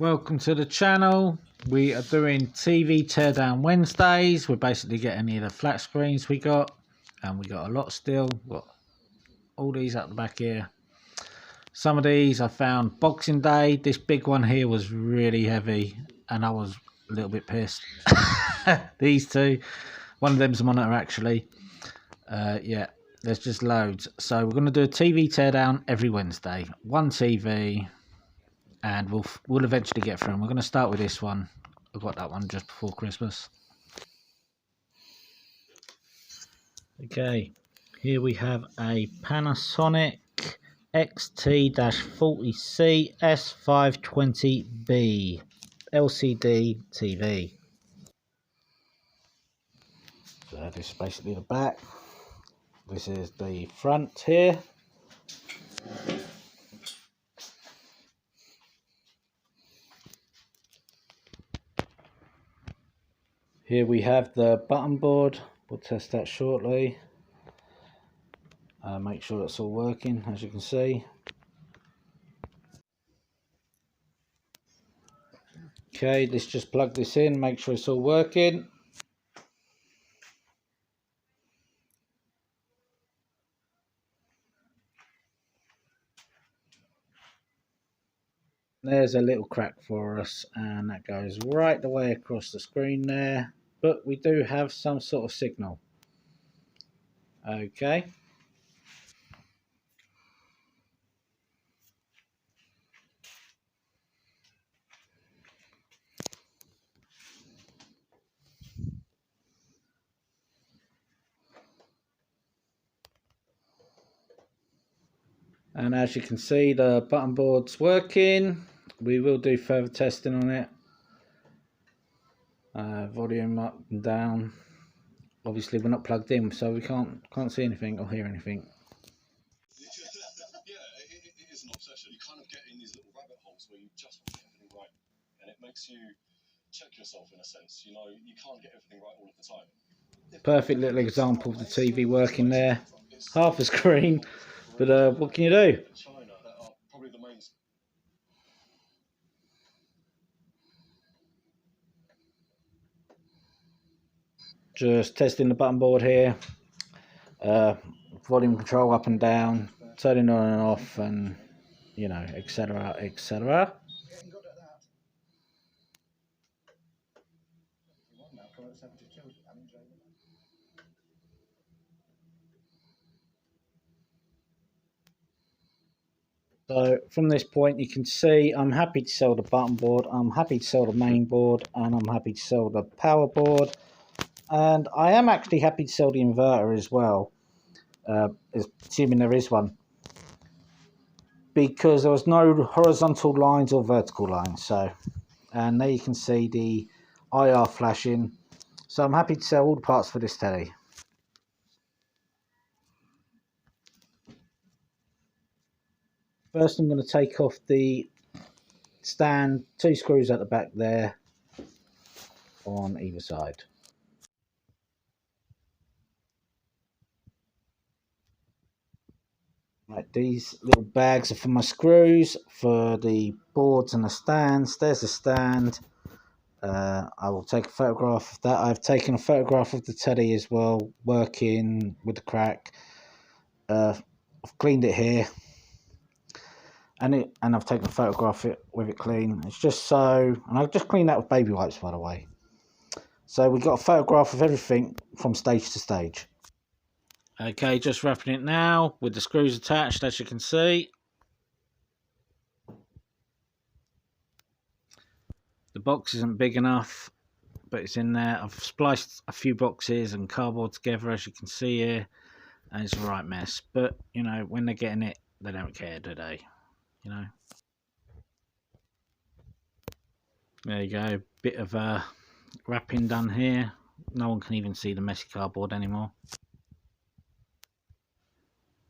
Welcome to the channel. We are doing TV teardown Wednesdays. We're basically getting any of the flat screens we got, and we got a lot still. Got all these at the back here. Some of these I found Boxing Day. This big one here was really heavy and I was a little bit pissed. These two, one of them's a monitor actually. Yeah, there's just loads. So we're going to do a TV teardown every Wednesday. One TV. And we'll eventually get through them. We're going to start with this one. I got that one just before Christmas. Okay, here we have a Panasonic XT-40CS520B LCD TV. So this is basically the back. This is the front here. Here we have the button board. We'll test that shortly. Make sure it's all working, as you can see. Okay, let's just plug this in, make sure it's all working. There's a little crack for us, and that goes right the way across the screen there. But we do have some sort of signal. Okay. And as you can see, the button board's working. We will do further testing on it. Volume up and down. Obviously we're not plugged in, so we can't see anything or hear anything. Yeah, it is an obsession. You kind of get in these little rabbit holes where you just want to get everything right, and it makes you check yourself in a sense. You know, you can't get everything right all of the time. Perfect little example of the TV working there. Half a screen, but what can you do? China, that are probably the main. Just testing the button board here. Volume control up and down, turning on and off, and you know, etc, etc. So from this point you can see I'm happy to sell the button board, I'm happy to sell the main board, and I'm happy to sell the power board, and I am actually happy to sell the inverter as well, assuming there is one, because there was no horizontal lines or vertical lines. So, and there you can see the IR flashing. So I'm happy to sell all the parts for this telly. First I'm going to take off the stand, 2 screws at the back there on either side. Right, these little bags are for my screws for the boards and the stands. There's the stand. I will take a photograph of that. I've taken a photograph of the telly as well, working with the crack. I've cleaned it here, and I've taken a photograph of it with it clean. It's just so, and I've just cleaned that with baby wipes, by the way. So we've got a photograph of everything from stage to stage. Okay, just wrapping it now with the screws attached, as you can see. The box isn't big enough, but it's in there. I've spliced a few boxes and cardboard together, as you can see here, and it's a right mess. But, you know, when they're getting it, they don't care, do they? You know? There you go. Bit of wrapping done here. No one can even see the messy cardboard anymore.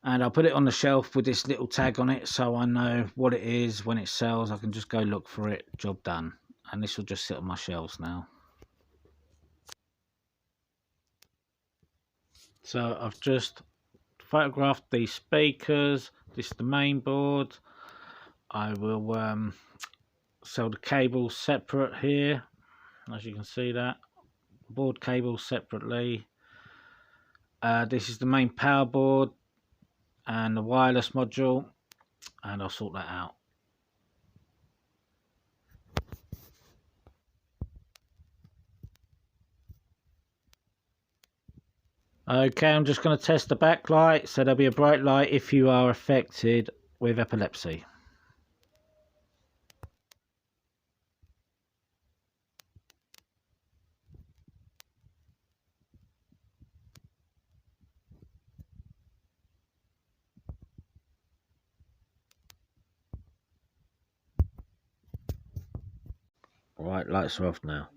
And I'll put it on the shelf with this little tag on it, so I know what it is when it sells. I can just go look for it. Job done. And this will just sit on my shelves now. So I've just photographed these speakers. This is the main board. I will So the cable separate here, as you can see that. Board cable separately. This is the main power board and the wireless module, and I'll sort that out. Okay, I'm just going to test the backlight. So there'll be a bright light if you are affected with epilepsy. Right, lights are off now.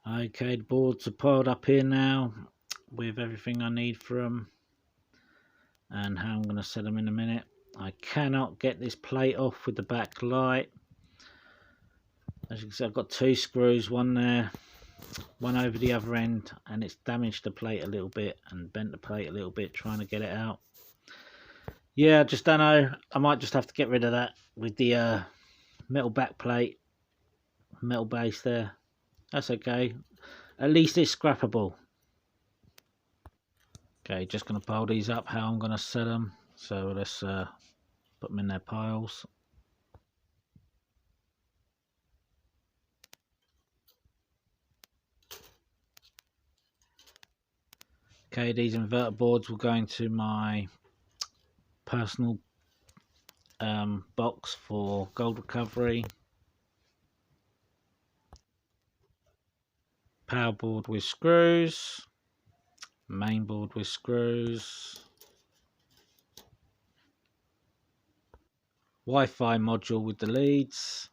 Okay, the boards are piled up here now with everything I need for them and how I'm going to set them in a minute. I cannot get this plate off with the back light. As you can see, I've got two screws, one there, one over the other end, and it's damaged the plate a little bit and bent the plate a little bit trying to get it out. Yeah, I just don't know. I might just have to get rid of that with the metal back plate, metal base there. That's okay. At least it's scrappable. Okay, just going to pile these up how I'm going to set them. So let's put them in their piles. Okay, these inverter boards will go into my personal box for gold recovery. Power board with screws. Main board with screws. Wi-Fi module with the leads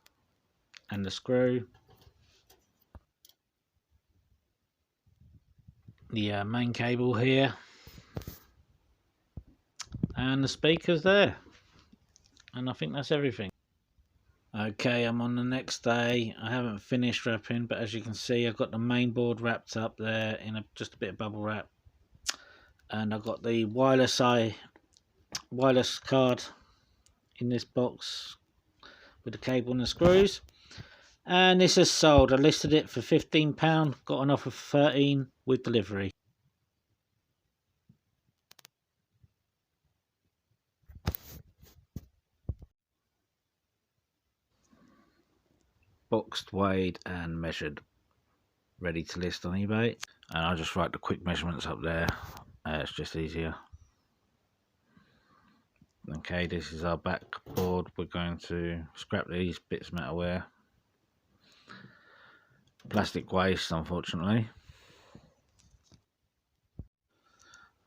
and the screw. The main cable here. And the speakers there. And I think that's everything. Okay, I'm on the next day. I haven't finished wrapping, but as you can see, I've got the main board wrapped up there in just a bit of bubble wrap. And I've got the wireless card in this box with the cable and the screws. And this is sold. I listed it for £15, got an offer for £13 with delivery. Boxed, weighed and measured. Ready to list on eBay. And I'll just write the quick measurements up there. It's just easier. Okay, this is our back board. We're going to scrap these bits of metalware. Plastic waste, unfortunately.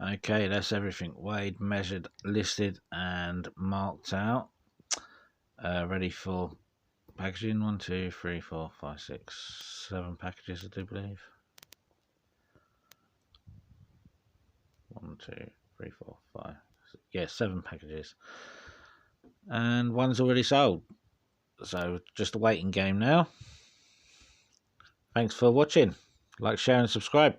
Okay, that's everything weighed, measured, listed and marked out. Ready for packaging. 1, 2, 3, 4, 5, 6, 7 packages, I do believe. 1, 2, 3, 4, 5. Yeah, 7 packages. And one's already sold. So just a waiting game now. Thanks for watching. Like, share and subscribe.